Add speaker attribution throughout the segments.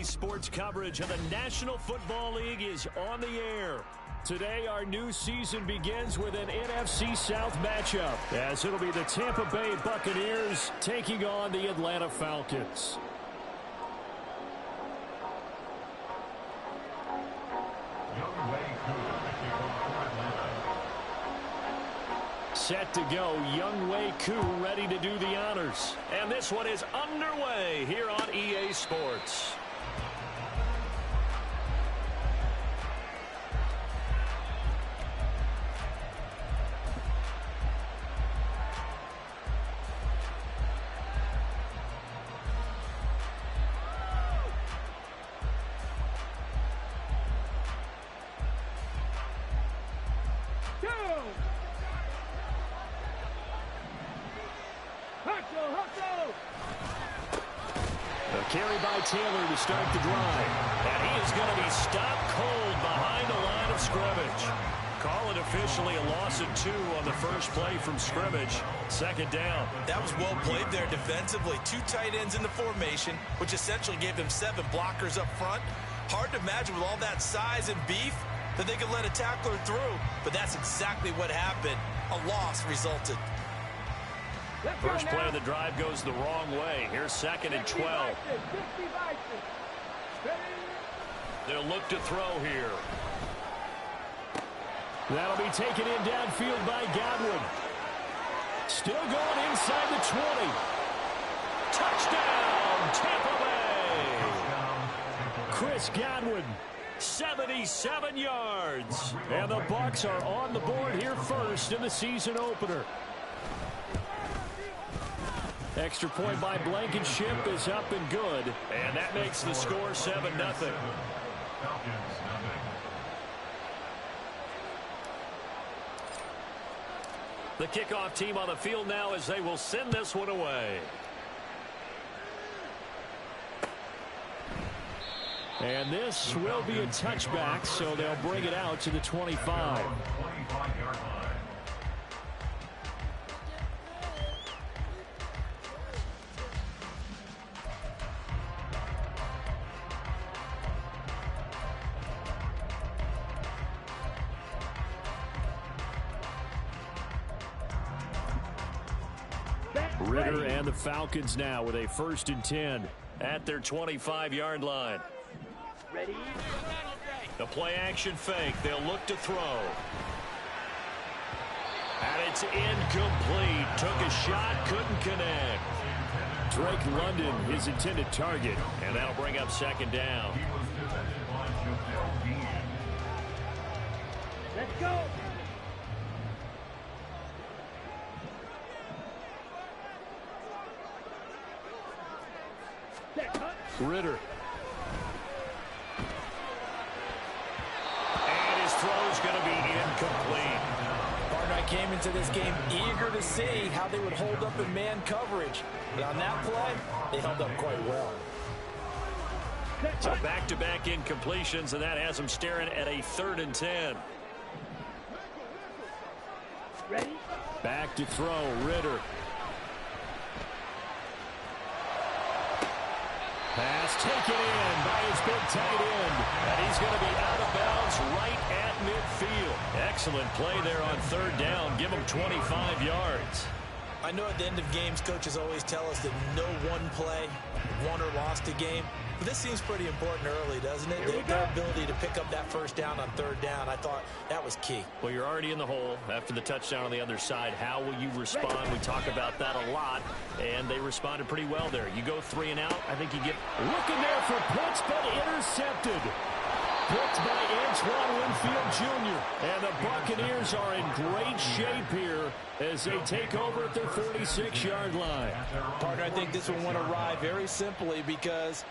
Speaker 1: EA Sports coverage of the National Football League is on the air. Today, our new season begins with an NFC South matchup, as it'll be the Tampa Bay Buccaneers taking on the Atlanta Falcons. Set to go, Young Wei Koo ready to do the honors. And this one is underway here on EA Sports. Carry by Taylor to start the drive. And he is going to be stopped cold behind the line of scrimmage. Call it officially a loss of 2 on the first play from scrimmage. Second down.
Speaker 2: That was well played there defensively. 2 tight ends in the formation, which essentially gave them 7 blockers up front. Hard to imagine with all that size and beef that they could let a tackler through. But that's exactly what happened. A loss resulted.
Speaker 1: First play of the drive goes the wrong way. Here's 2nd and 12. They'll look to throw here. That'll be taken in downfield by Godwin. Still going inside the 20. Touchdown, Tampa Bay. Chris Godwin, 77 yards. And the Bucs are on the board here first in the season opener. Extra point by Blankenship is up and good. And that makes the score 7-0. The kickoff team on the field now as they will send this one away. And this will be a touchback, so they'll bring it out to the 25. Ritter and the Falcons now with a 1st and 10 at their 25-yard line.
Speaker 3: Ready?
Speaker 1: The play action fake. They'll look to throw. And it's incomplete. Took a shot, couldn't connect. Drake London, his intended target. And that'll bring up 2nd down.
Speaker 3: Let's go.
Speaker 1: Ritter. And his throw's going to be incomplete.
Speaker 2: Partner, I came into this game eager to see how they would hold up in man coverage. But on that play, they held up quite well.
Speaker 1: So back-to-back incompletions, and that has them staring at a 3rd and 10.
Speaker 3: Ready?
Speaker 1: Back to throw, Ritter. Pass taken in by his big tight end. And he's going to be out of bounds right at midfield. Excellent play there on 3rd down. Give him 25 yards.
Speaker 2: I know at the end of games, coaches always tell us that no one play won or lost a game. But this seems pretty important early, doesn't it? Their ability to pick up that 1st down on 3rd down, I thought that was key.
Speaker 1: Well, you're already in the hole after the touchdown on the other side. How will you respond? We talk about that a lot, and they responded pretty well there. You go 3 and out, I think you get looking there for Pitts, but intercepted. Picked by Antoine Winfield Jr. And the Buccaneers are in great shape here as they take over at their 46-yard line.
Speaker 2: Partner, I think this one went awry very simply because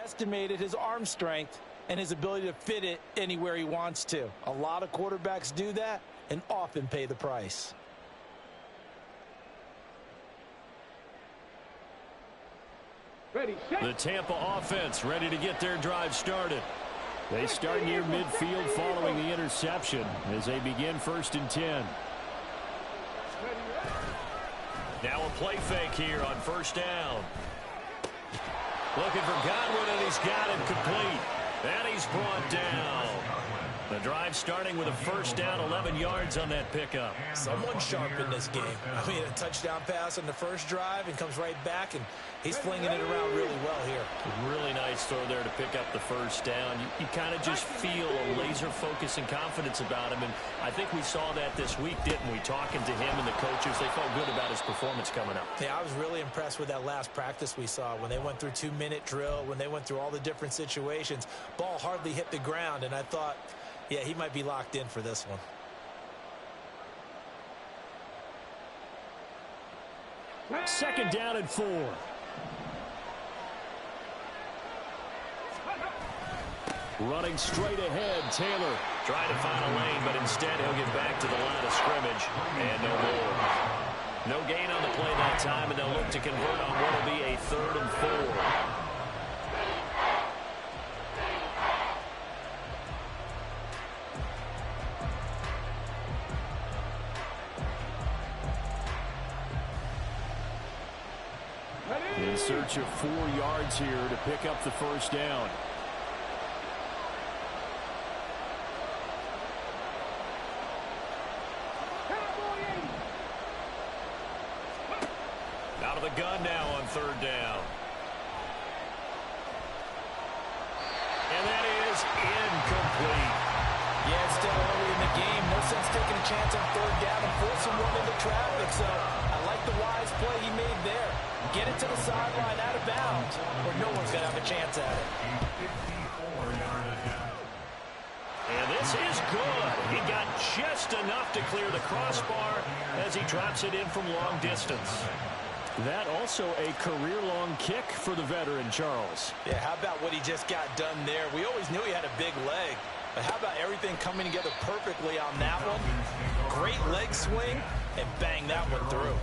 Speaker 2: underestimated his arm strength and his ability to fit it anywhere he wants to. A lot of quarterbacks do that and often pay the price.
Speaker 3: Ready, set.
Speaker 1: The Tampa offense ready to get their drive started. They start near midfield following the interception as they begin 1st and 10. Now a play fake here on 1st down. Looking for Godwin, and he's got it complete. And he's brought down. The drive starting with a 1st down, 11 yards on that pickup.
Speaker 2: Someone sharp in this game. I mean, a touchdown pass on the first drive and comes right back, and he's flinging it around really well here.
Speaker 1: Really nice throw there to pick up the 1st down. You kind of just feel a laser focus and confidence about him, and I think we saw that this week, didn't we? Talking to him and the coaches, they felt good about his performance coming up.
Speaker 2: Yeah, I was really impressed with that last practice we saw when they went through 2-minute drill, when they went through all the different situations. Ball hardly hit the ground, and I thought, yeah, he might be locked in for this one.
Speaker 1: Second down and 4. Running straight ahead, Taylor. Trying to find a lane, but instead he'll get back to the line of scrimmage. And no more. No gain on the play that time, and they'll look to convert on what will be a 3rd and 4. In search of 4 yards here to pick up the 1st down. Out of the gun now on 3rd down. And that is incomplete.
Speaker 2: Yeah, it's still early in the game. No sense taking a chance on 3rd down and forcing one into traffic. So I like the wise play he made there. Get it to the sideline out of bounds, or no one's going to have a chance at it.
Speaker 1: And this is good. He got just enough to clear the crossbar as he drops it in from long distance. That also a career-long kick for the veteran, Charles.
Speaker 2: Yeah, how about what he just got done there? We always knew he had a big leg, but how about everything coming together perfectly on that one? Great leg swing, and bang that one through.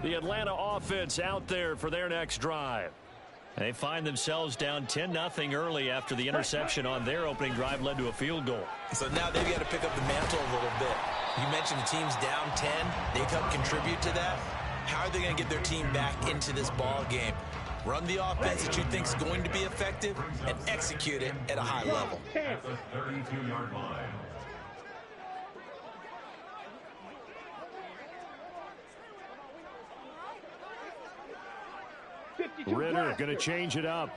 Speaker 1: The Atlanta offense out there for their next drive. They find themselves down 10-0 early after the interception on their opening drive led to a field goal.
Speaker 2: So now they've got to pick up the mantle a little bit. You mentioned the team's down 10. They've helped contribute to that. How are they going to get their team back into this ball game? Run the offense that you think is going to be effective and execute it at a high level.
Speaker 1: Ritter going to change it up.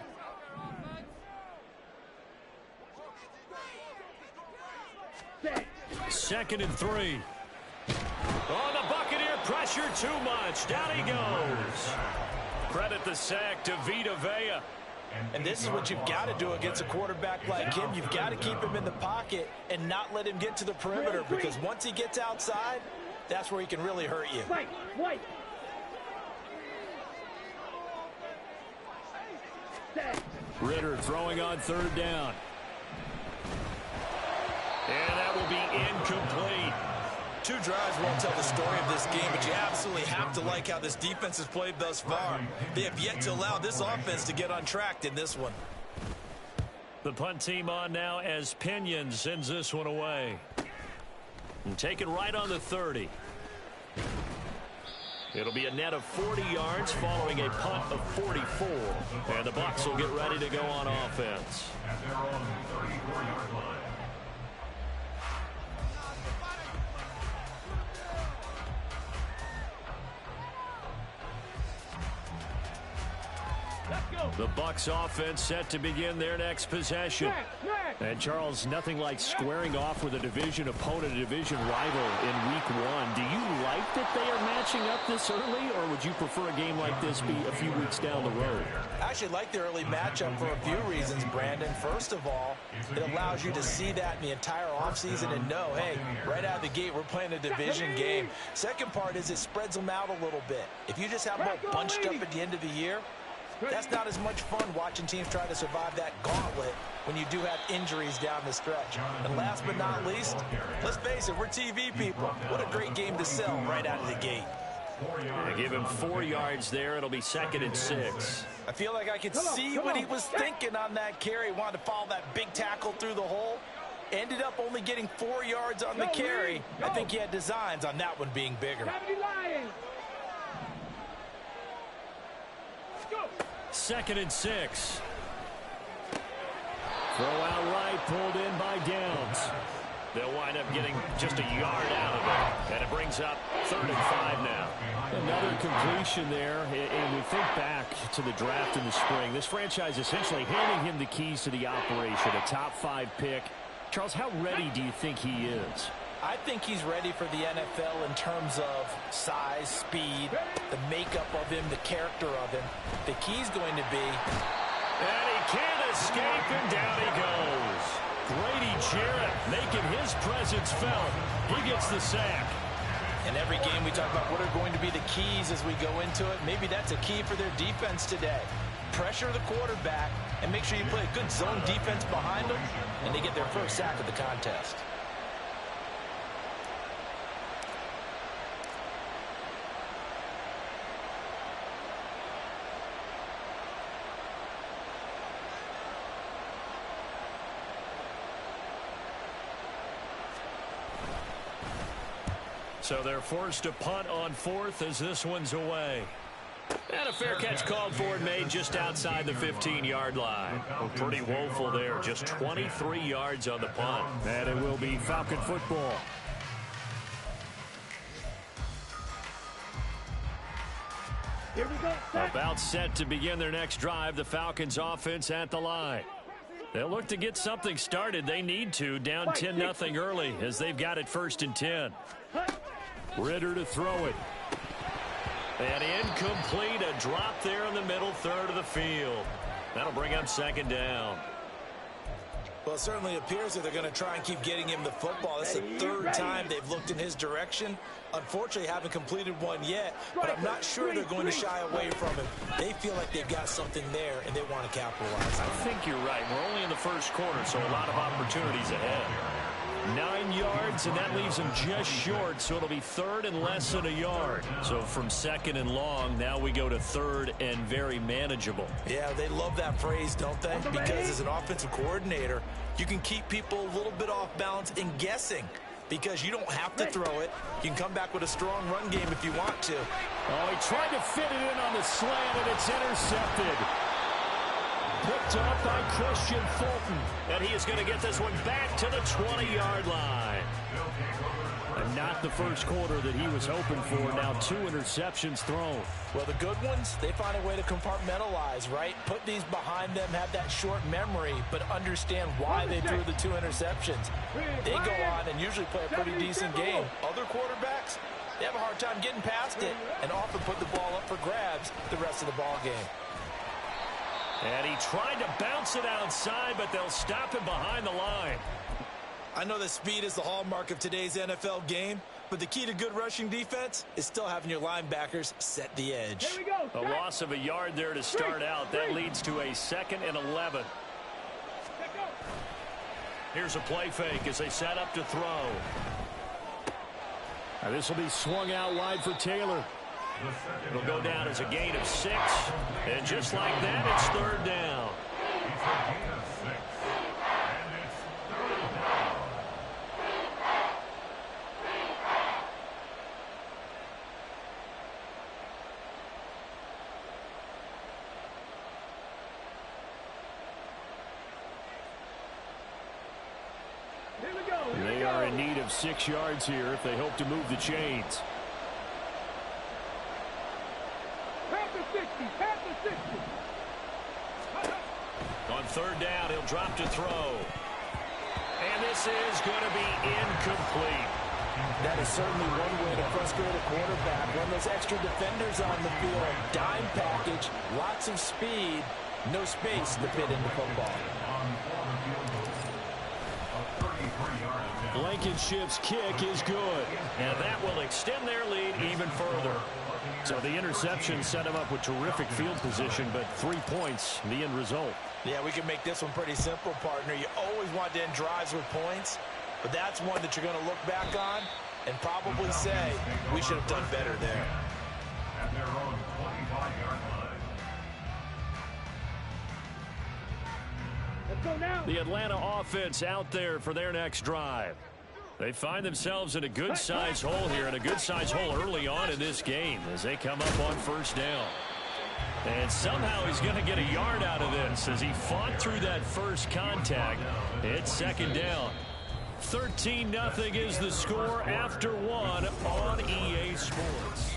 Speaker 1: Second and 3. Oh, the Buccaneer pressure too much. Down he goes. Credit the sack to Vita Vea.
Speaker 2: And this is what you've got to do against a quarterback like him. You've got to keep him in the pocket and not let him get to the perimeter, because once he gets outside, that's where he can really hurt you.
Speaker 3: White.
Speaker 1: Ritter throwing on 3rd down. And that will be incomplete.
Speaker 2: 2 drives won't tell the story of this game, but you absolutely have to like how this defense has played thus far. They have yet to allow this offense to get on track in this one.
Speaker 1: The punt team on now as Pinion sends this one away. And taken right on the 30. It'll be a net of 40 yards following a punt of 44. And the Bucs will get ready to go on offense.
Speaker 4: At their own 34-yard line.
Speaker 3: Let's go.
Speaker 1: The Bucs offense set to begin their next possession. And, Charles, nothing like squaring off with a division opponent, a division rival in Week 1. Do you like that they are matching up this early, or would you prefer a game like this be a few weeks down the road?
Speaker 2: I actually like the early matchup for a few reasons, Brandon. First of all, it allows you to see that in the entire offseason and know, hey, right out of the gate, we're playing a division game. Second part is it spreads them out a little bit. If you just have them all bunched up at the end of the year, that's not as much fun watching teams try to survive that gauntlet when you do have injuries down the stretch. And last but not least, let's face it, we're TV people. What a great game to sell right out of the gate.
Speaker 1: Give him 4 yards there. It'll be 2nd and 6.
Speaker 2: I feel like I could see what he was thinking on that carry. Wanted to follow that big tackle through the hole. Ended up only getting 4 yards on the carry. I think he had designs on that one being bigger.
Speaker 1: 2nd and 6. Throw out right, pulled in by Downs. They'll wind up getting just a yard out of it. And it brings up 3rd and 5 now. Another completion there. And we think back to the draft in the spring. This franchise essentially handing him the keys to the operation, a top 5 pick. Charles, how ready do you think he is?
Speaker 2: I think he's ready for the NFL in terms of size, speed, the makeup of him, the character of him. The key's going to be...
Speaker 1: And he can't escape, and down he goes. Grady Jarrett making his presence felt. He gets the sack.
Speaker 2: In every game we talk about what are going to be the keys as we go into it. Maybe that's a key for their defense today. Pressure the quarterback and make sure you play a good zone defense behind them, and they get their first sack of the contest.
Speaker 1: So they're forced to punt on 4th as this one's away. And a fair catch called for and made just outside the 15-yard line. Well, pretty woeful there. Just 23 yards on the punt. And it will be Falcon football.
Speaker 3: Here we go.
Speaker 1: About set to begin their next drive. The Falcons offense at the line. They'll look to get something started. They need to. Down 10-0 early as they've got it 1st and 10. Ritter to throw it. And incomplete. A drop there in the middle third of the field. That'll bring up 2nd down.
Speaker 2: Well, it certainly appears that they're going to try and keep getting him the football. That's the 3rd time they've looked in his direction. Unfortunately, haven't completed one yet, but I'm not sure they're going to shy away from him. They feel like they've got something there, and they want to capitalize.
Speaker 1: I think you're right. We're only in the 1st quarter, so a lot of opportunities ahead. 9 yards, and that leaves him just short, so it'll be 3rd and less than a yard. So from 2nd and long, now we go to 3rd and very manageable.
Speaker 2: Yeah, they love that phrase, don't they? Because as an offensive coordinator, you can keep people a little bit off balance and guessing because you don't have to throw it. You can come back with a strong run game if you want to.
Speaker 1: Oh, he tried to fit it in on the slant, and it's intercepted. Picked up by Christian Fulton. And he is going to get this one back to the 20-yard line. And not the 1st quarter that he was hoping for. Now 2 interceptions thrown.
Speaker 2: Well, the good ones, they find a way to compartmentalize, right? Put these behind them, have that short memory, but understand why they threw the 2 interceptions. They go on and usually play a pretty decent game. Other quarterbacks, they have a hard time getting past it and often put the ball up for grabs the rest of the ball game.
Speaker 1: And he tried to bounce it outside, but they'll stop him behind the line.
Speaker 2: I know that speed is the hallmark of today's NFL game, but the key to good rushing defense is still having your linebackers set the edge.
Speaker 3: Here we go.
Speaker 1: A loss of a yard there to start out. That leads to a 2nd and 11. Here's a play fake as they set up to throw. Now this will be swung out wide for Taylor. It'll go down as a gain of 6. And just like that, it's 3rd down. They are in need of 6 yards here if they hope to move the chains. third down, he'll drop to throw. And this is going to be incomplete.
Speaker 5: That is certainly one way to frustrate a quarterback. Run those extra defenders on the field. Dime package, lots of speed, no space to fit into football.
Speaker 1: Blankenship's kick is good. And that will extend their lead even further. So the interception set him up with terrific field position, but 3 points, the end result.
Speaker 2: Yeah, we can make this one pretty simple, partner. You always want to end drives with points, but that's one that you're going to look back on and probably say, we should have done better there.
Speaker 4: At their own 25-yard line.
Speaker 3: Let's go now.
Speaker 1: The Atlanta offense out there for their next drive. They find themselves in a good-sized hole here, and a good-sized hole early on in this game as they come up on first down. And somehow he's going to get a yard out of this as he fought through that first contact. It's second down. 13-0 is the score after one on EA Sports.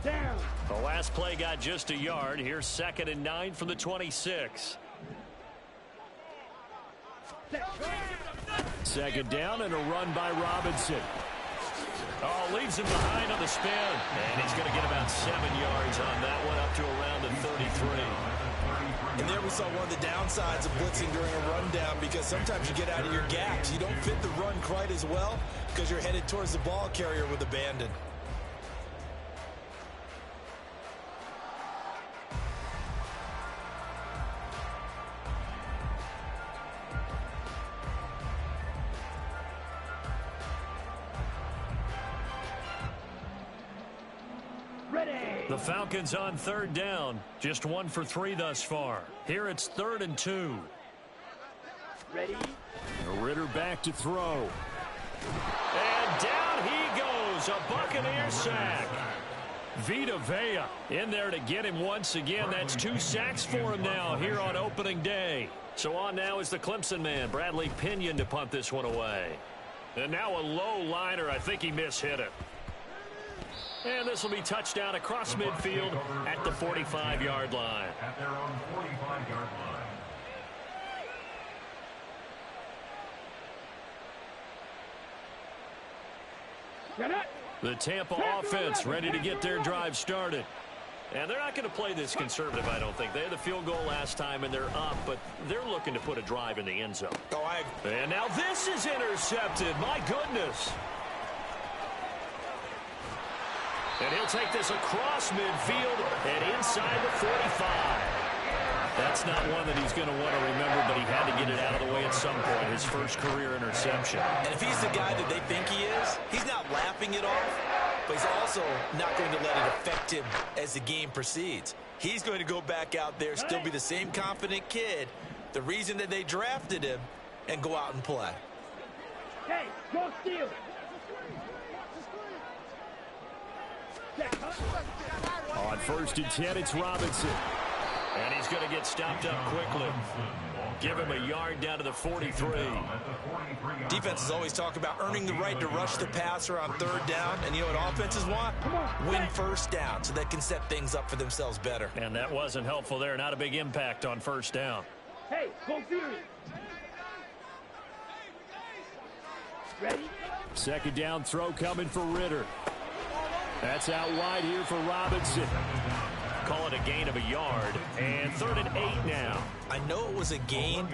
Speaker 3: Down.
Speaker 1: The last play got just a yard. Here's 2nd and 9 from the 26. Second down and a run by Robinson. Oh, leaves him behind on the spin. And he's going to get about 7 yards on that one, up to around the 33.
Speaker 2: And there we saw one of the downsides of blitzing during a rundown, because sometimes you get out of your gaps. You don't fit the run quite as well because you're headed towards the ball carrier with abandon.
Speaker 1: The Falcons on third down. Just 1 for 3 thus far. Here it's 3rd and 2.
Speaker 3: Ready?
Speaker 1: Ritter back to throw. And down he goes. A Buccaneer sack. Vita Vea in there to get him once again. That's 2 sacks for him now here on opening day. So on now is the Clemson man, Bradley Pinion, to punt this one away. And now a low liner. I think he mishit it. And this will be touchdown across midfield at the 45-yard line.
Speaker 4: At their own 45-yard line.
Speaker 3: Get it.
Speaker 1: The Tampa offense ready to get their drive started. And they're not going to play this conservative, I don't think. They had the field goal last time, and they're up, but they're looking to put a drive in the end zone. And now this is intercepted. My goodness. And he'll take this across midfield and inside the 45. That's not one that he's going to want to remember, but he had to get it out of the way at some point, his first career interception.
Speaker 2: And if he's the guy that they think he is, he's not laughing it off, but he's also not going to let it affect him as the game proceeds. He's going to go back out there, still be the same confident kid, the reason that they drafted him, and go out and play.
Speaker 3: Hey, go steal.
Speaker 1: On 1st and 10, it's Robinson. And he's going to get stopped up quickly. Give him a yard down to the 43.
Speaker 2: Defenses always talk about earning the right to rush the passer on third down. And you know what offenses want? Win first down so they can set things up for themselves better.
Speaker 1: And that wasn't helpful there. Not a big impact on first down.
Speaker 3: Hey, go Fury. Ready?
Speaker 1: Second down throw coming for Ritter. That's out wide here for Robinson. Call it a gain of a yard. And 3rd and 8 now.
Speaker 2: I know it was a gain,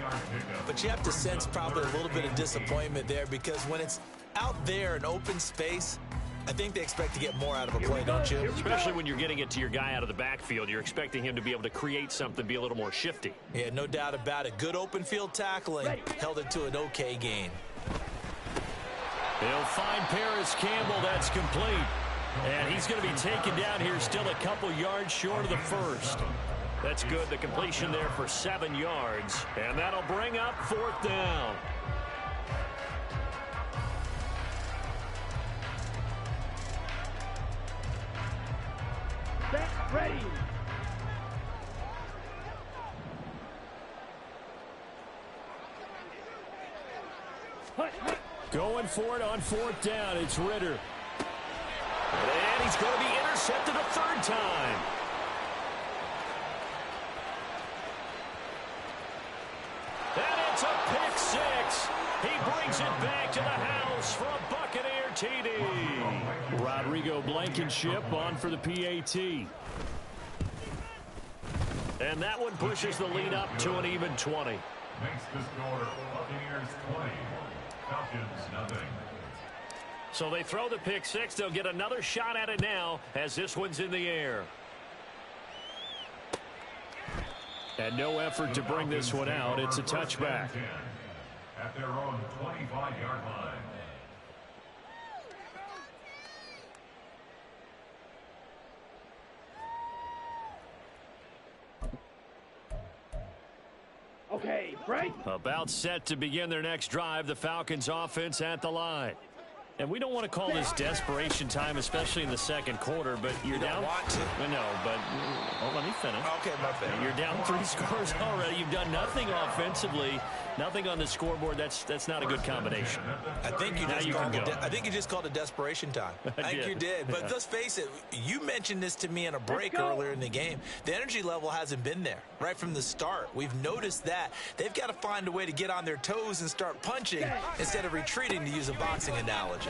Speaker 2: but you have to sense probably a little bit of disappointment there, because when it's out there in open space, I think they expect to get more out of a play, don't you?
Speaker 1: Especially when you're getting it to your guy out of the backfield. You're expecting him to be able to create something, be a little more shifty.
Speaker 2: Yeah, no doubt about it. Good open field tackling held it to an okay gain.
Speaker 1: They'll find Paris Campbell. That's complete. And he's going to be taken down here, still a couple yards short of the first. That's good. The completion there for 7 yards. And that'll bring up 4th down.
Speaker 3: Set, ready.
Speaker 1: Going for it on 4th down. It's Ritter. And he's going to be intercepted a 3rd time. And it's a pick 6. He brings it back to the house for a Buccaneer TD. Rodrigo Blankenship on for the PAT. And that one pushes the lead up to an even 20.
Speaker 4: Makes the score Buccaneers 20, Falcons 0.
Speaker 1: So they throw the pick 6. They'll get another shot at it now as this one's in the air. And no effort to bring this one out. It's a touchback.
Speaker 4: At their own 25-yard line.
Speaker 3: Okay, break.
Speaker 1: About set to begin their next drive. The Falcons offense at the line. And we don't want to call this desperation time, especially in the 2nd quarter, but you're down.
Speaker 2: Want to.
Speaker 1: I know, but let me finish.
Speaker 2: Okay, my bad.
Speaker 1: You're down 3 scores already. You've done nothing offensively, nothing on the scoreboard. That's not a good combination.
Speaker 2: I think you just called it desperation time. I think you did. But let's face it, you mentioned this to me in a break earlier in the game. The energy level hasn't been there right from the start. We've noticed that. They've got to find a way to get on their toes and start punching instead of retreating, to use a boxing analogy.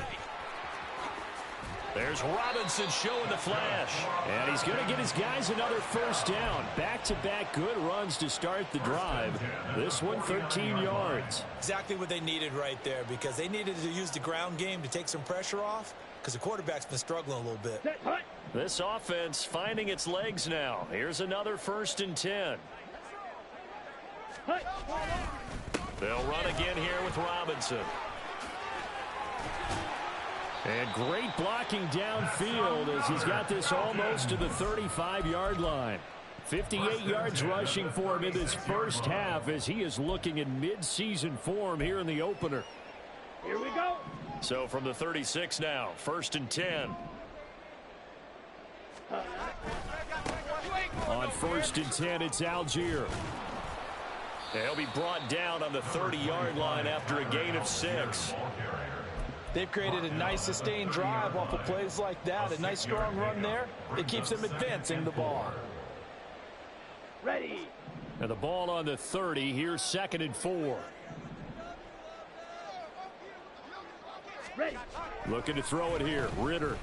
Speaker 1: There's Robinson showing the flash. And he's going to get his guys another 1st down. Back-to-back good runs to start the drive. This one 13 yards.
Speaker 2: Exactly what they needed right there, because they needed to use the ground game to take some pressure off, because the quarterback's been struggling a little bit.
Speaker 1: This offense finding its legs now. Here's another 1st and 10. They'll run again here with Robinson. And great blocking downfield as he's got this almost to the 35-yard line. 58 yards rushing for him in this 1st half as he is looking in mid-season form here in the opener.
Speaker 3: Here we go.
Speaker 1: So from the 36 now, 1st and 10. On 1st and 10, it's Algier. They'll be brought down on the 30-yard line after a gain of 6.
Speaker 5: They've created a nice sustained drive off of plays like that. A nice strong run there. It keeps them advancing the ball.
Speaker 3: Ready.
Speaker 1: And the ball on the 30. Here's 2nd and 4.
Speaker 3: Ready.
Speaker 1: Looking to throw it here. Ritter.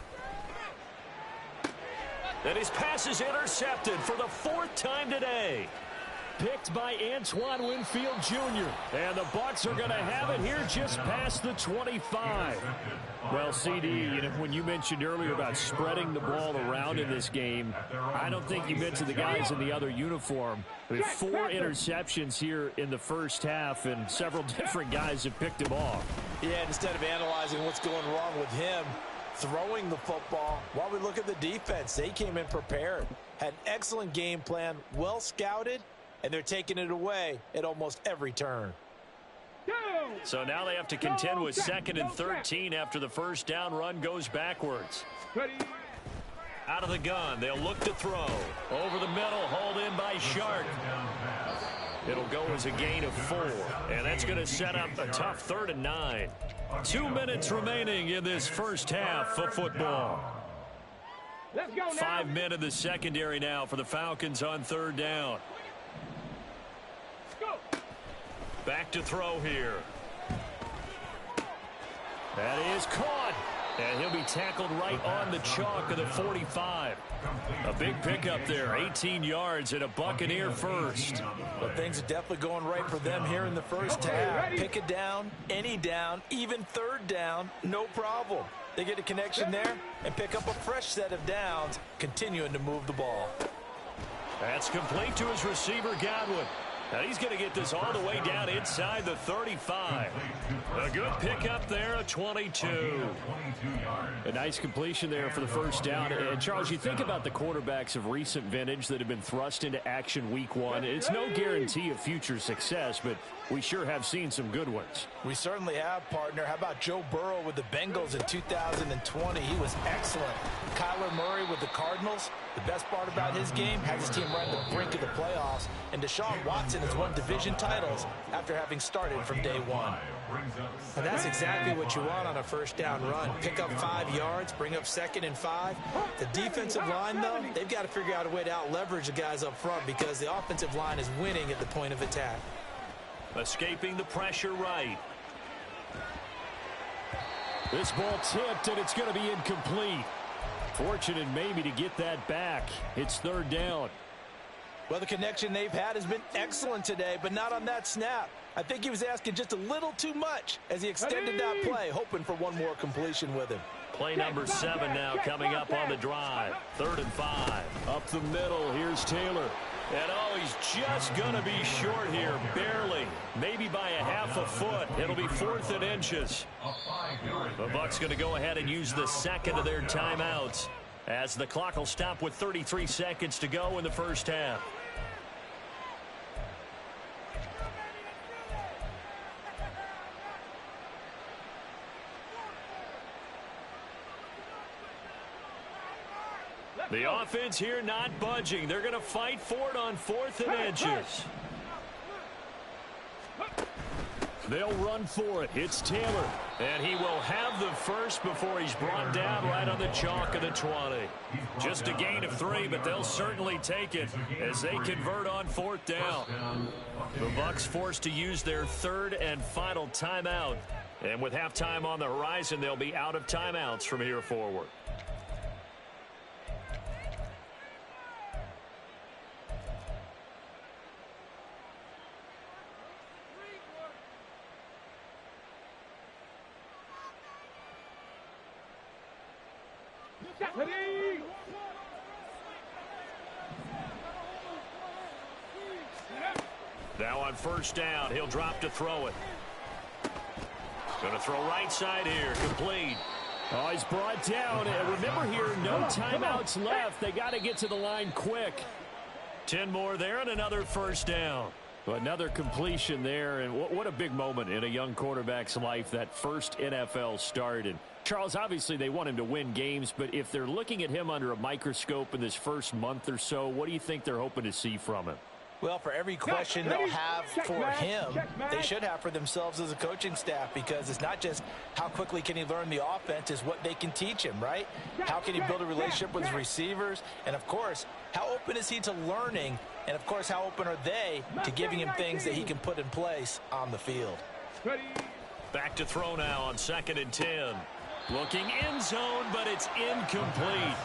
Speaker 1: And his pass is intercepted for the 4th time today. Picked by Antoine Winfield Jr. And the Bucs are going to have it here just past the 25. Well, CD, when you mentioned earlier about spreading the ball around in this game, I don't think you mentioned the guys in the other uniform. I mean, 4 interceptions here in the 1st half, and several different guys have picked him off.
Speaker 5: Yeah, instead of analyzing what's going wrong with him, throwing the football, while we look at the defense, they came in prepared. Had an excellent game plan, well scouted, and they're taking it away at almost every turn.
Speaker 1: So now they have to contend with 2nd and 13 after the 1st down run goes backwards. Out of the gun, they'll look to throw. Over the middle, hauled in by Shark. It'll go as a gain of 4, and that's going to set up a tough 3rd and 9. 2 minutes remaining in this 1st half of football. 5 men in the secondary now for the Falcons on 3rd down. Back to throw here. That is caught. And he'll be tackled right on the chalk of the 45. A big pickup there, 18 yards and a Buccaneer 1st.
Speaker 5: Well, things are definitely going right for them here in the 1st half. Pick it down, any down, even 3rd down, no problem. They get a connection there and pick up a fresh set of downs, continuing to move the ball.
Speaker 1: That's complete to his receiver, Godwin. Now he's going to get this all the way down inside the 35. A good pickup there, a 22. A nice completion there for the 1st down. And Charles, you think about the quarterbacks of recent vintage that have been thrust into action week 1. It's no guarantee of future success, but we sure have seen some good ones.
Speaker 5: We certainly have, partner. How about Joe Burrow with the Bengals in 2020? He was excellent. Kyler Murray with the Cardinals. The best part about his game has his team right at the brink of the playoffs. And Deshaun Watson defense and has won division titles after having started from day one. And that's exactly what you want on a first down run. Pick up 5 yards, bring up 2nd and 5. The defensive line, though, they've got to figure out a way to out-leverage the guys up front because the offensive line is winning at the point of attack.
Speaker 1: Escaping the pressure right. This ball tipped, and it's going to be incomplete. Fortunate maybe to get that back. It's 3rd down.
Speaker 5: Well, the connection they've had has been excellent today, but not on that snap. I think he was asking just a little too much as he extended that play, hoping for one more completion with him.
Speaker 1: Play number 7 now coming up on the drive. 3rd and 5. Up the middle, here's Taylor. And oh, he's just going to be short here, barely. Maybe by a half a foot. It'll be 4th and inches. The Bucs going to go ahead and use the second of their timeouts as the clock will stop with 33 seconds to go in the first half. The offense here not budging. They're going to fight for it on 4th and inches. They'll run for it. It's Taylor. And he will have the first before he's brought down right on the chalk of the 20. Just a gain of 3, but they'll certainly take it as they convert on 4th down. The Bucs forced to use their 3rd and final timeout. And with halftime on the horizon, they'll be out of timeouts from here forward. Now on 1st down, he'll drop to throw it. Going to throw right side here, complete. Oh, he's brought down. And remember here, no timeouts left. They got to get to the line quick. 10 more there and another 1st down. Well, another completion there, and what a big moment in a young quarterback's life, that first NFL start. And Charles, obviously they want him to win games, but if they're looking at him under a microscope in this first month or so, what do you think they're hoping to see from him?
Speaker 5: Well, for every question they'll have for him, they should have for themselves as a coaching staff, because it's not just how quickly can he learn the offense, it's what they can teach him, right? How can he build a relationship with his receivers? And, of course, how open is he to learning? And, of course, how open are they to giving him things that he can put in place on the field?
Speaker 1: Back to throw now on 2nd and 10. Looking end zone, but it's incomplete.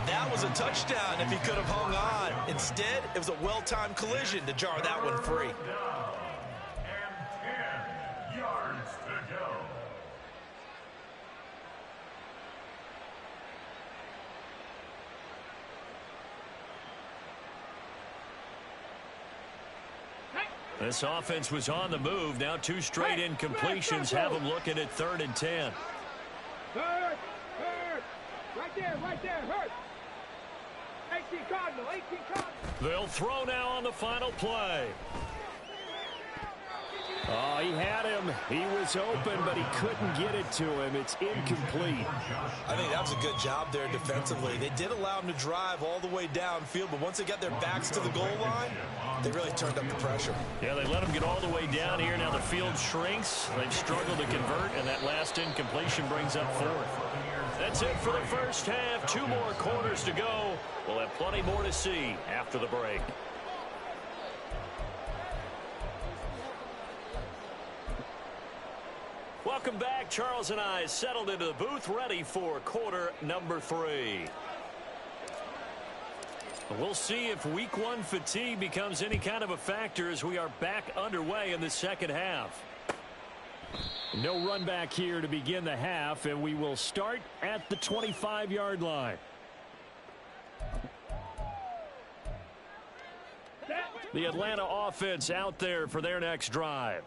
Speaker 2: That was a touchdown if he could have hung on. Instead, it was a well-timed collision to jar that one free.
Speaker 4: And 10 yards to go.
Speaker 1: This offense was on the move. Now 2 straight incompletions have them looking at 3rd and 10.
Speaker 3: Hurt! Right there, hurt! 18 Cardinal.
Speaker 1: They'll throw now on the final play. Oh, he had him. He was open, but he couldn't get it to him. It's incomplete.
Speaker 2: I think that was a good job there defensively. They did allow him to drive all the way downfield, but once they got their backs to the goal line, they really turned up the pressure.
Speaker 1: Yeah, they let him get all the way down here. Now the field shrinks. They've struggled to convert, and that last incompletion brings up 4th. That's it for the first half. 2 more quarters to go. We'll have plenty more to see after the break. Welcome back. Charles and I settled into the booth, ready for quarter number 3. We'll see if week 1 fatigue becomes any kind of a factor as we are back underway in the second half. No run back here to begin the half, and we will start at the 25-yard line. The Atlanta offense out there for their next drive.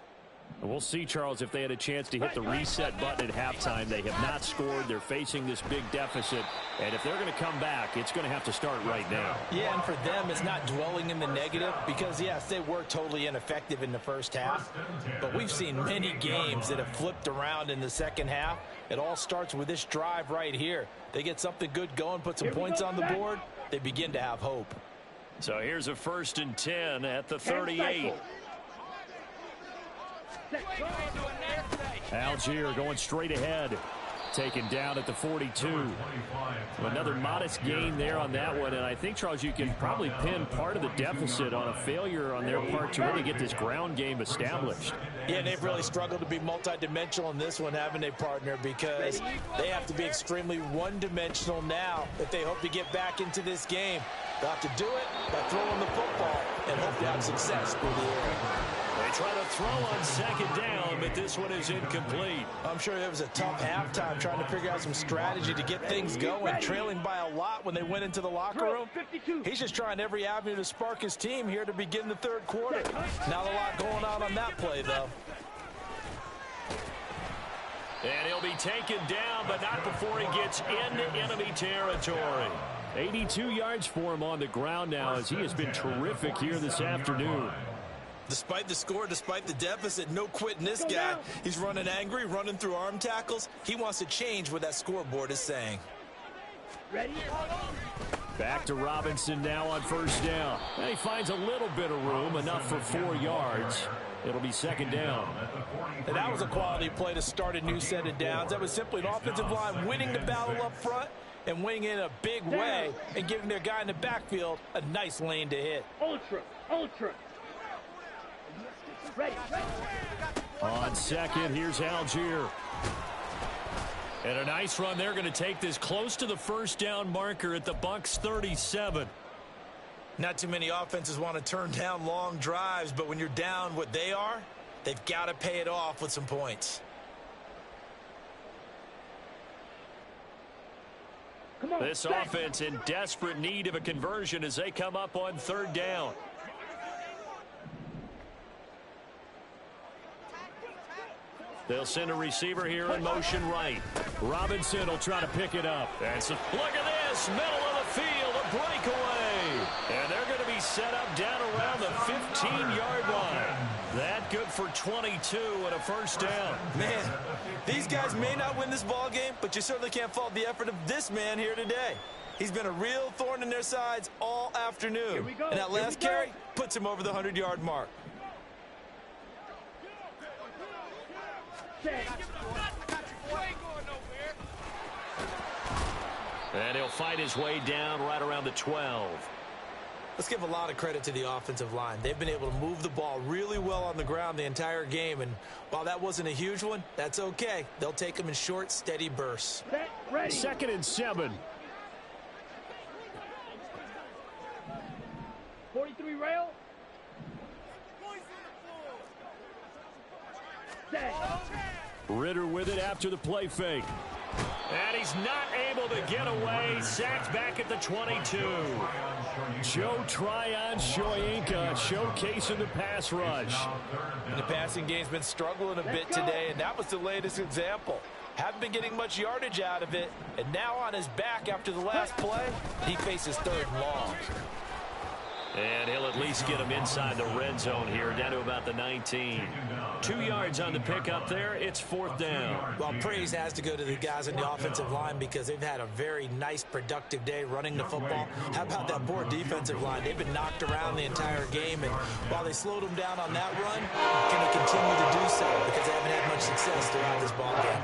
Speaker 1: And we'll see, Charles, if they had a chance to hit the reset button at halftime. They have not scored. They're facing this big deficit. And if they're going to come back, it's going to have to start right now.
Speaker 5: Yeah, and for them, it's not dwelling in the negative because, yes, they were totally ineffective in the first half. But we've seen many games that have flipped around in the second half. It all starts with this drive right here. They get something good going, put some points on the board, they begin to have hope.
Speaker 1: So here's a 1st and 10 at the 38. Algier going straight ahead. Taken down at the 42. Another modest gain there on that one. And I think, Charles, you can probably pin part of the deficit on a failure on their part to really get this ground game established.
Speaker 5: Yeah, they've really struggled to be multidimensional in this one, haven't they, partner? Because they have to be extremely one-dimensional now if they hope to get back into this game. They'll have to do it by throwing the football and hope to have success through the air.
Speaker 1: They try to throw on 2nd down, but this one is incomplete.
Speaker 5: I'm sure it was a tough halftime trying to figure out some strategy to get things going, trailing by a lot when they went into the locker room. He's just trying every avenue to spark his team here to begin the 3rd quarter. Not a lot going on that play, though.
Speaker 1: And he'll be taken down, but not before he gets into enemy territory. 82 yards for him on the ground now as he has been terrific here this afternoon.
Speaker 2: Despite the score, despite the deficit, no quitting this guy. He's running angry, running through arm tackles. He wants to change what that scoreboard is saying.
Speaker 3: Ready?
Speaker 1: Back to Robinson now on 1st down. And he finds a little bit of room, enough for 4 yards. It'll be 2nd down.
Speaker 5: And that was a quality play to start a new set of downs. That was simply an offensive line winning the battle up front and winning in a big way and giving their guy in the backfield a nice lane to hit.
Speaker 3: Ultra. Ready.
Speaker 1: On 2nd, here's Algier. And a nice run. They're going to take this close to the 1st down marker at the Bucs 37.
Speaker 2: Not too many offenses want to turn down long drives, but when you're down what they are, they've got to pay it off with some points.
Speaker 3: Come on,
Speaker 1: this offense in desperate need of a conversion as they come up on 3rd down. They'll send a receiver here in motion right. Robinson will try to pick it up. Look at this, middle of the field, a breakaway. And they're going to be set up down around the 15-yard line. That good for 22 and a 1st down.
Speaker 2: Man, these guys may not win this ball game, but you certainly can't fault the effort of this man here today. He's been a real thorn in their sides all afternoon. And that last carry puts him over the 100-yard mark.
Speaker 1: And he'll fight his way down right around the 12.
Speaker 2: Let's give a lot of credit to the offensive line. They've been able to move the ball really well on the ground the entire game. And while that wasn't a huge one, that's okay. They'll take them in short, steady bursts.
Speaker 1: 2nd and 7.
Speaker 3: 43 rail.
Speaker 1: Ritter with it after the play fake. And he's not able to get away. Sacked back at the 22. Joe Tryon-Shoyinka showcasing the pass rush.
Speaker 5: And the passing game's been struggling a bit today, and that was the latest example. Haven't been getting much yardage out of it, and now on his back after the last play, he faces 3rd and long.
Speaker 1: And he'll at least get him inside the red zone here, down to about the 19. 2 yards on the pickup there. It's 4th down.
Speaker 2: Well, praise has to go to the guys in the offensive line because they've had a very nice, productive day running the football. How about that poor defensive line? They've been knocked around the entire game, and while they slowed them down on that run, can they continue to do so because they haven't had much success throughout this ball game?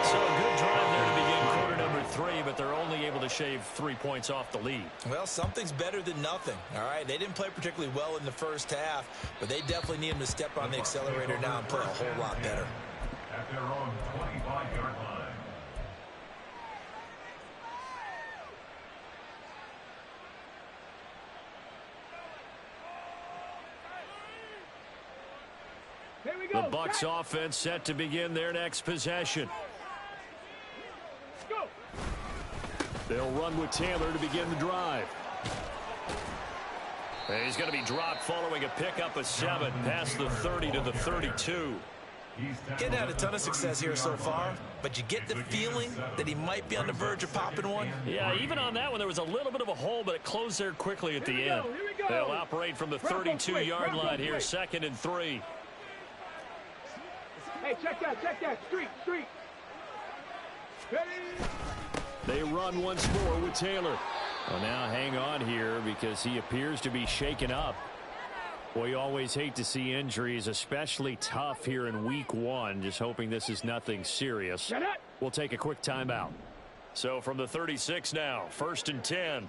Speaker 1: So a good drive there to begin quarter number 3, but they're only able to shave 3 points off the lead.
Speaker 2: Well, something's better than nothing, all right? They didn't play particularly well in the first half, but they definitely need them to step on the accelerator now and play a whole lot better.
Speaker 4: At their own 25-yard line.
Speaker 1: The Bucs offense set to begin their next possession.
Speaker 3: Go.
Speaker 1: They'll run with Taylor to begin the drive. And he's going to be dropped following a pickup of 7 past the 30 to the 32.
Speaker 2: Getting had a ton of success here so far, but you get the feeling that he might be on the verge of popping one.
Speaker 1: Yeah, even on that one, there was a little bit of a hole, but it closed there quickly at the end. They'll operate from the 32-yard line here, 2nd and 3.
Speaker 3: Hey, check that. Street. Ready?
Speaker 1: They run once more with Taylor. Well, now hang on here because he appears to be shaken up. Well, you always hate to see injuries, especially tough here in week 1. Just hoping this is nothing serious. We'll take a quick timeout. So from the 36 now, 1st and 10.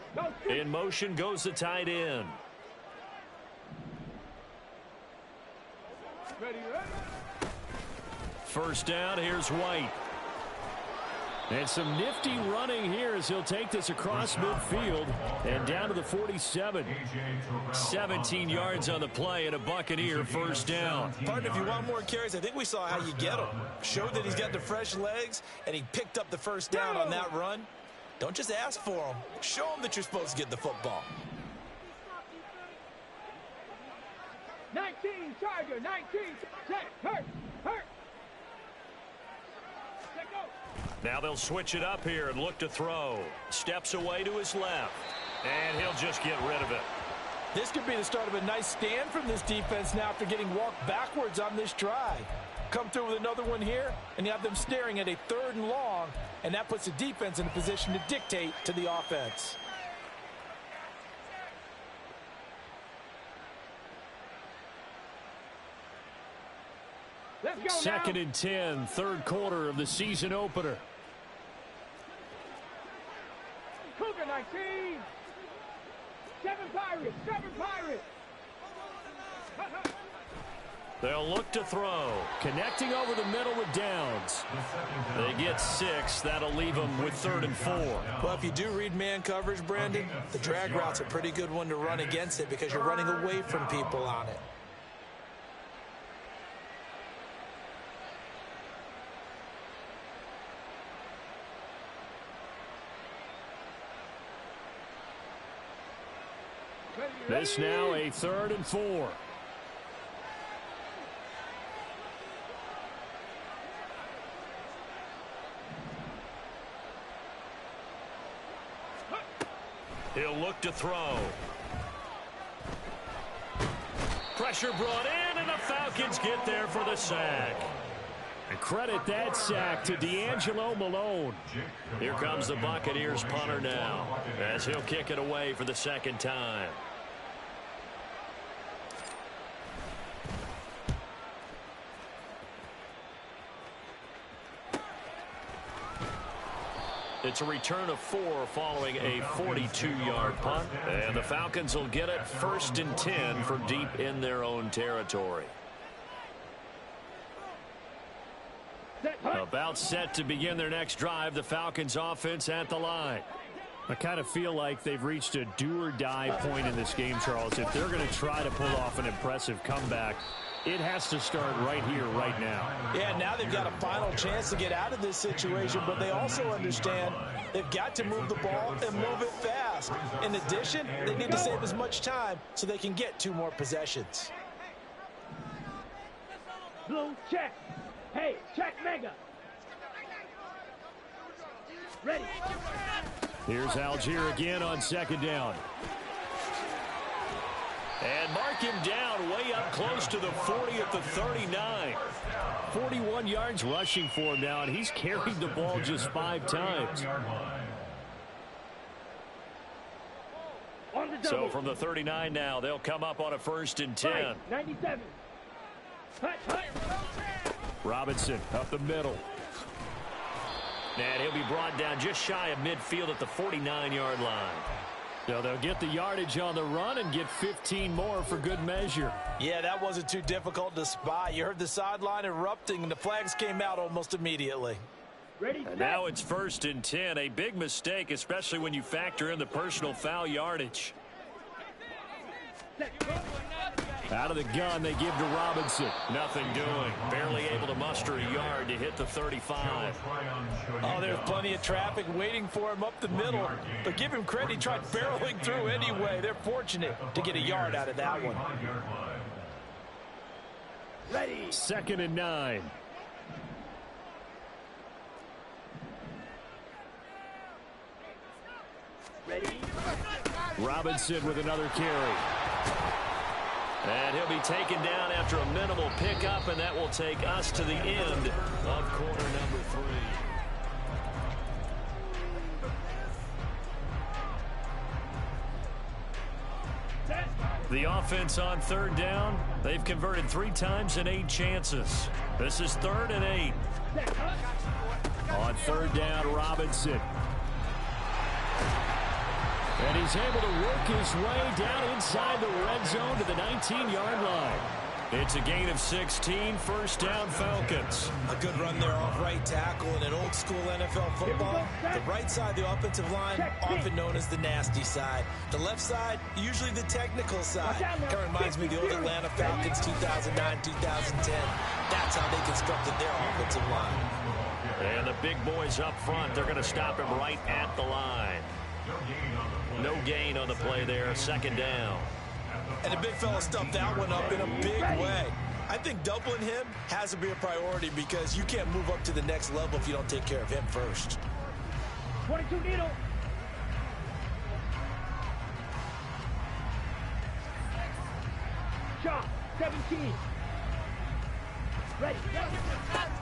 Speaker 1: In motion goes the tight end. First down, here's White. And some nifty running here as he'll take this across midfield and down to the 47. 17 yards on the play and a Buccaneer first down.
Speaker 5: Partner, if you want more carries, I think we saw how you get him. Showed that he's got the fresh legs, and he picked up the first down on that run. Don't just ask for him. Show him that you're supposed to get the football.
Speaker 3: 19, Charger, 19. Set, hurt. Let go.
Speaker 1: Now they'll switch it up here and look to throw. Steps away to his left. And he'll just get rid of it.
Speaker 5: This could be the start of a nice stand from this defense now after getting walked backwards on this drive. Come through with another one here, and you have them staring at a 3rd and long, and that puts the defense in a position to dictate to the offense.
Speaker 3: Let's go.
Speaker 1: 2nd and 10, 3rd quarter of the season opener.
Speaker 3: Cougar 19. 7 Pirates.
Speaker 1: They'll look to throw. Connecting over the middle with Downs. They get 6. That'll leave them with 3rd and 4.
Speaker 5: Well, if you do read man coverage, Brandon, the drag route's a pretty good one to run against it because you're running away from people on it.
Speaker 1: This now a 3rd and 4. He'll look to throw. Pressure brought in, and the Falcons get there for the sack. And credit that sack to D'Angelo Malone. Here comes the Buccaneers punter now as he'll kick it away for the 2nd time. It's a return of 4 following a 42-yard punt. And the Falcons will get it 1st and 10 from deep in their own territory. About set to begin their next drive. The Falcons offense at the line. I kind of feel like they've reached a do-or-die point in this game, Charles. If they're going to try to pull off an impressive comeback, it has to start right here, right now.
Speaker 5: Yeah, now they've got a final chance to get out of this situation, but they also understand they've got to move the ball and move it fast. In addition, they need to save as much time so they can get 2 more possessions.
Speaker 3: Blue, check. Hey, check Mega. Ready.
Speaker 1: Here's Algier again on 2nd down. And mark him down way up close to the 40 at the 39. 41 yards rushing for him now, and he's carried the ball just 5 times. So from the 39 now, they'll come up on a 1st and 10.
Speaker 3: 97.
Speaker 1: Robinson up the middle. And he'll be brought down just shy of midfield at the 49-yard line. So they'll get the yardage on the run and get 15 more for good measure.
Speaker 5: Yeah, that wasn't too difficult to spot. You heard the sideline erupting, and the flags came out almost immediately.
Speaker 3: Ready,
Speaker 1: and now it's 1st and 10. A big mistake, especially when you factor in the personal foul yardage. Out of the gun, they give to Robinson. Nothing doing. Barely able to muster a yard to hit the 35.
Speaker 5: Oh, there's plenty of traffic waiting for him up the middle. But give him credit, he tried barreling through anyway. They're fortunate to get a yard out of that one.
Speaker 3: Ready.
Speaker 1: 2nd and 9.
Speaker 3: Ready.
Speaker 1: Robinson with another carry. And he'll be taken down after a minimal pickup, and that will take us to the end of quarter number 3. The offense on third down, they've converted 3 times in 8 chances. This is 3rd and 8. On third down, Robinson. And he's able to work his way down inside the red zone to the 19-yard line. It's a gain of 16, first down Falcons.
Speaker 5: A good run there off right tackle in an old-school NFL football. The right side of the offensive line, often known as the nasty side. The left side, usually the technical side. Kind of reminds me of the old Atlanta Falcons 2009, 2010. That's how they constructed their offensive line.
Speaker 1: And the big boys up front, they're going to stop him right at the line. No gain on the play there, second down.
Speaker 5: And the big fella stuffed that one up in a big way. I think doubling him has to be a priority because you can't move up to the next level if you don't take care of him first.
Speaker 3: 22 needle. Shot, 17. Ready.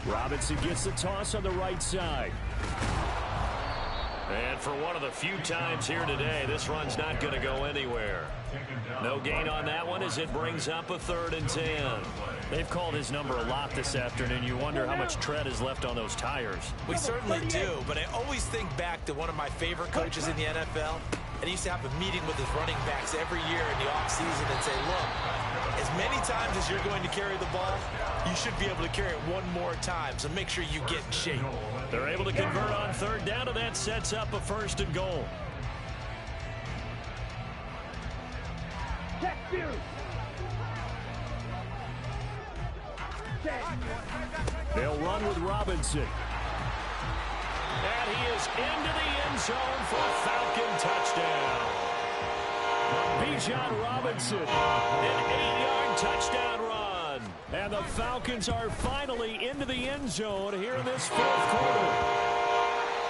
Speaker 1: Robinson gets the toss on the right side. And for one of the few times here today, this run's not going to go anywhere. No gain on that one as it brings up a 3rd and 10. They've called his number a lot this afternoon. You wonder how much tread is left on those tires.
Speaker 5: We certainly do, but I always think back to one of my favorite coaches in the NFL. And he used to have a meeting with his running backs every year in the offseason and say, look, as many times as you're going to carry the ball, you should be able to carry it one more time, so make sure you get in shape.
Speaker 1: They're able to convert on third down, and that sets up a 1st and goal.
Speaker 3: Check 2.
Speaker 1: They'll run with Robinson. And he is into the end zone for a Falcon touchdown. Bijan Robinson, an 8-yard touchdown run. And the Falcons are finally into the end zone here in this 4th quarter.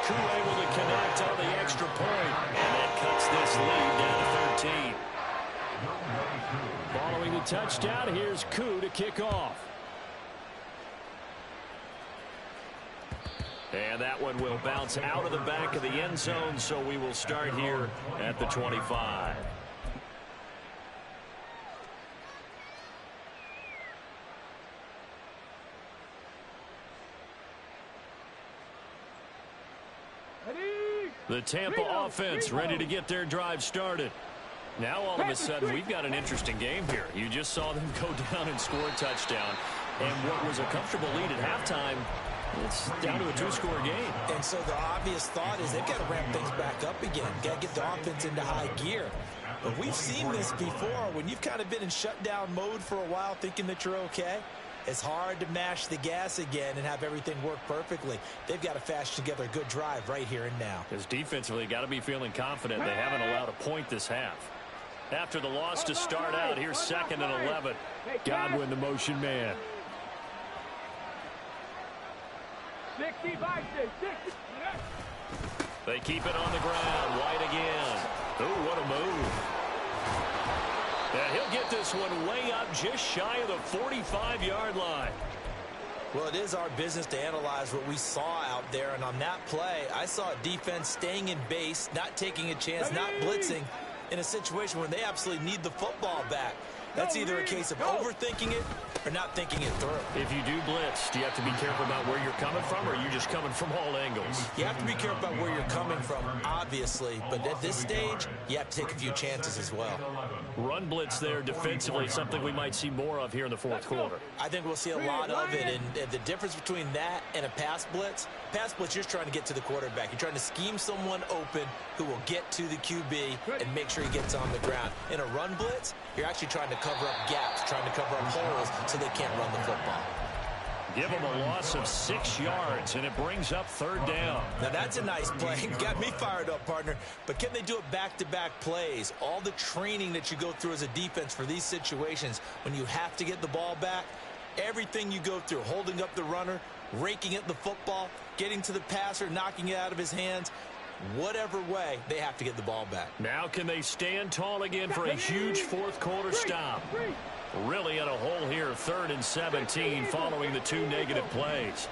Speaker 1: Koo able to connect on the extra point, and that cuts this lead down to 13. Following the touchdown, here's Koo to kick off. And that one will bounce out of the back of the end zone, so we will start here at the 25. The Tampa offense ready to get their drive started. Now all of a sudden we've got an interesting game here. You just saw them go down and score a touchdown. And what was a comfortable lead at halftime, it's down to a 2-score game.
Speaker 5: And so the obvious thought is they've got to ramp things back up again. Got to get the offense into high gear. But we've seen this before. When you've kind of been in shutdown mode for a while thinking that you're okay, it's hard to mash the gas again and have everything work perfectly. They've got to fashion together a good drive right here and now.
Speaker 1: Because defensively, got to be feeling confident. They haven't allowed a point this half. After the loss to start out, here's 2nd and 11. Godwin, the motion man.
Speaker 3: 65, 60.
Speaker 1: They keep it on the ground. White again. Ooh, what a move. And he'll get this one way up just shy of the 45-yard line.
Speaker 5: Well, it is our business to analyze what we saw out there. And on that play, I saw a defense staying in base, not taking a chance, not blitzing in a situation where they absolutely need the football back. That's either a case of overthinking it or not thinking it through.
Speaker 1: If you do blitz, do you have to be careful about where you're coming from, or are you just coming from all angles?
Speaker 5: You have to be careful about where you're coming from, obviously. But at this stage, you have to take a few chances as well.
Speaker 1: Run blitz there defensively, something we might see more of here in the 4th quarter.
Speaker 5: I think we'll see a lot of it. And the difference between that and a pass blitz, you're just trying to get to the quarterback. You're trying to scheme someone open who will get to the QB and make sure he gets on the ground. In a run blitz, you're actually trying to cover up gaps, trying to cover up holes so they can't run the football.
Speaker 1: Give them a loss of 6 yards, and it brings up 3rd down.
Speaker 5: Now, that's a nice play. Got me fired up, partner. But can they do it back-to-back plays? All the training that you go through as a defense for these situations, when you have to get the ball back, everything you go through, holding up the runner, raking at the football, getting to the passer, knocking it out of his hands, whatever way, they have to get the ball back.
Speaker 1: Now can they stand tall again for a huge 4th quarter stop? Really in a hole here, 3rd and 17 following the 2 negative plays.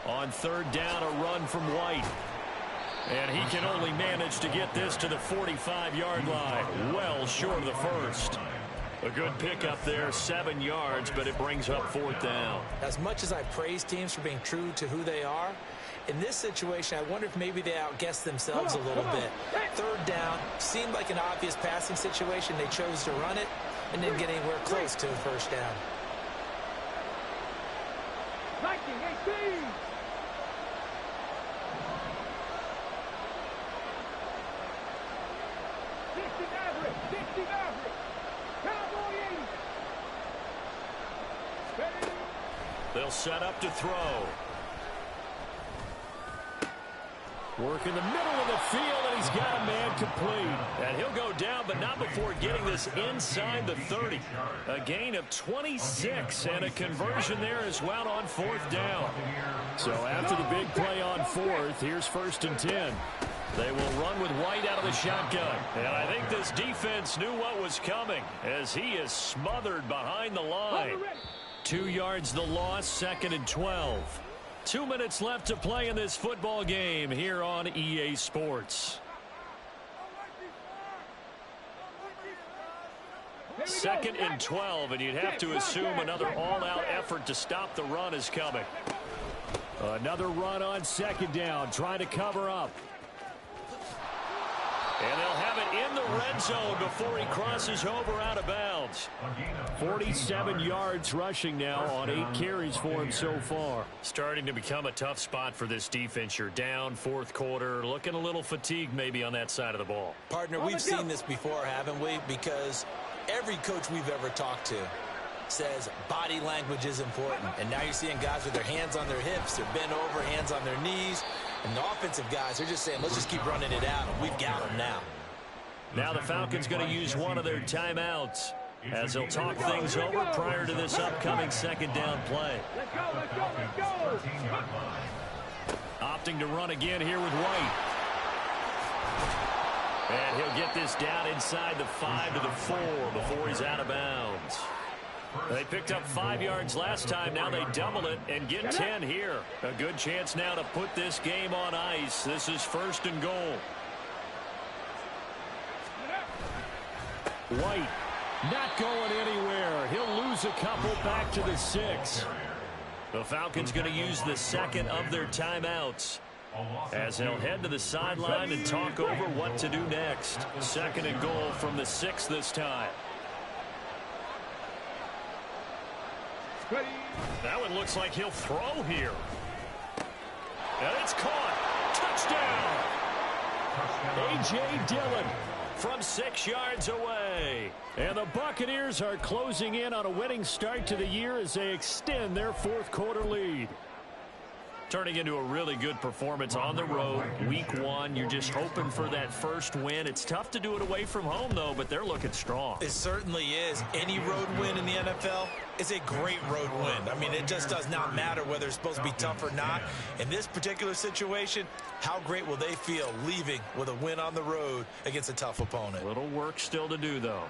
Speaker 1: On 3rd down, a run from White. And he can only manage to get this to the 45-yard line. Well short of the first. A good pickup there, 7 yards, but it brings up 4th down.
Speaker 5: As much as I praise teams for being true to who they are, in this situation, I wonder if maybe they outguessed themselves a little bit. 3rd down seemed like an obvious passing situation. They chose to run it and didn't get anywhere close to the 1st down.
Speaker 3: 19-18.
Speaker 1: They'll set up to throw. Work in the middle of the field, and he's got a man complete. And he'll go down, but not before getting this inside the 30. A gain of 26, and a conversion there as well on 4th down. So after the big play on 4th, here's 1st and 10. They will run with White out of the shotgun. And I think this defense knew what was coming as he is smothered behind the line. 2 yards the loss, 2nd and 12. 2 minutes left to play in this football game here on EA Sports. 2nd and 12, and you'd have to assume another all-out effort to stop the run is coming. Another run on 2nd down, trying to cover up. And they'll have it in the red zone before he crosses over out of bounds. 47 yards rushing now on 8 carries for him so far. Starting to become a tough spot for this defense. You're down 4th quarter, looking a little fatigued maybe on that side of the ball.
Speaker 5: Partner, we've seen this before, haven't we? Because every coach we've ever talked to says body language is important. And now you're seeing guys with their hands on their hips, they're bent over, hands on their knees. And the offensive guys, they're just saying, let's just keep running it out. And we've got them now.
Speaker 1: Now the Falcons going to use one of their timeouts as they'll talk things over prior to this upcoming 2nd down play.
Speaker 3: Let's go, let's go, let's go.
Speaker 1: Opting to run again here with White. And he'll get this down inside the 5 to the 4 before he's out of bounds. They picked up 5 yards last time. Now they double it and get 10 here. A good chance now to put this game on ice. This is 1st and goal. White not going anywhere. He'll lose a couple back to the 6. The Falcons going to use the 2nd of their timeouts as they'll head to the sideline and talk over what to do next. 2nd and goal from the 6 this time. That one looks like he'll throw here. And it's caught. Touchdown. A.J. Dillon from 6 yards away. And the Buccaneers are closing in on a winning start to the year as they extend their 4th quarter lead. Turning into a really good performance on the road. Week 1, you're just hoping for that first win. It's tough to do it away from home, though, but they're looking strong.
Speaker 5: It certainly is. Any road win in the NFL is a great road win. I mean, it just does not matter whether it's supposed to be tough or not. In this particular situation, how great will they feel leaving with a win on the road against a tough opponent?
Speaker 1: Little work still to do, though.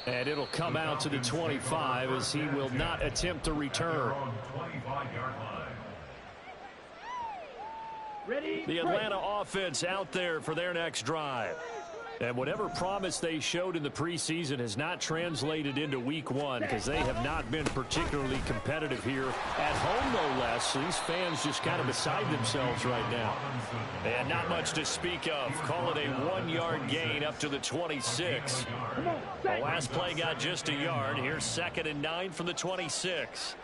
Speaker 1: And it'll come out to the 25 as he will not attempt to return. The Atlanta offense out there for their next drive. And whatever promise they showed in the preseason has not translated into week 1 because they have not been particularly competitive here at home, no less. These fans just kind of beside themselves right now. And not much to speak of. Call it a 1-yard gain up to the 26. The last play got just a yard. Here's 2nd and 9 from the 26.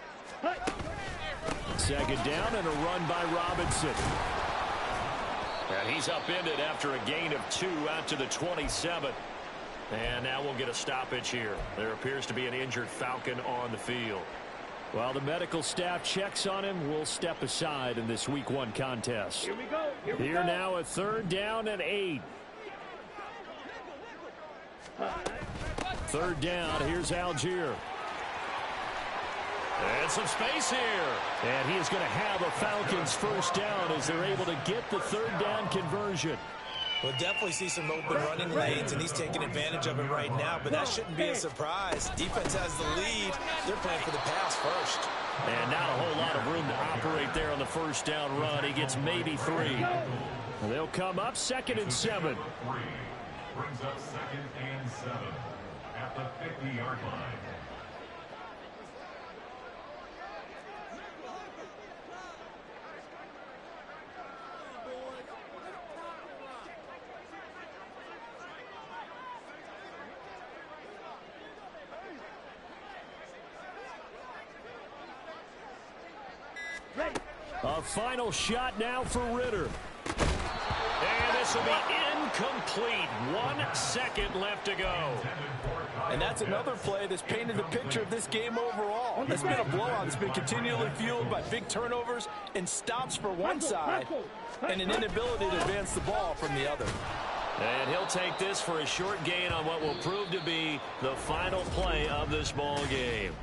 Speaker 1: 2nd down and a run by Robinson. And he's upended after a gain of 2 out to the 27. And now we'll get a stoppage here. There appears to be an injured Falcon on the field. While the medical staff checks on him, we'll step aside in this week 1 contest.
Speaker 3: Here we go.
Speaker 1: Here now a 3rd down and 8. 3rd down. Here's Algier. And some space here. And he is going to have a Falcons 1st down as they're able to get the 3rd down conversion.
Speaker 5: We'll definitely see some open running lanes, and he's taking advantage of it right now, but that shouldn't be a surprise. Defense has the lead. They're playing for the pass first.
Speaker 1: And not a whole lot of room to operate there on the first down run. He gets maybe 3. They'll come up 2nd and 7.
Speaker 4: Brings up 2nd and 7 at the 50-yard line.
Speaker 1: A final shot now for Ritter. And this will be incomplete. 1 second left to go.
Speaker 5: And that's another play that's painted the picture of this game overall. It's been a blowout. It's been continually fueled by big turnovers and stops for one side and an inability to advance the ball from the other.
Speaker 1: And he'll take this for a short gain on what will prove to be the final play of this ball game.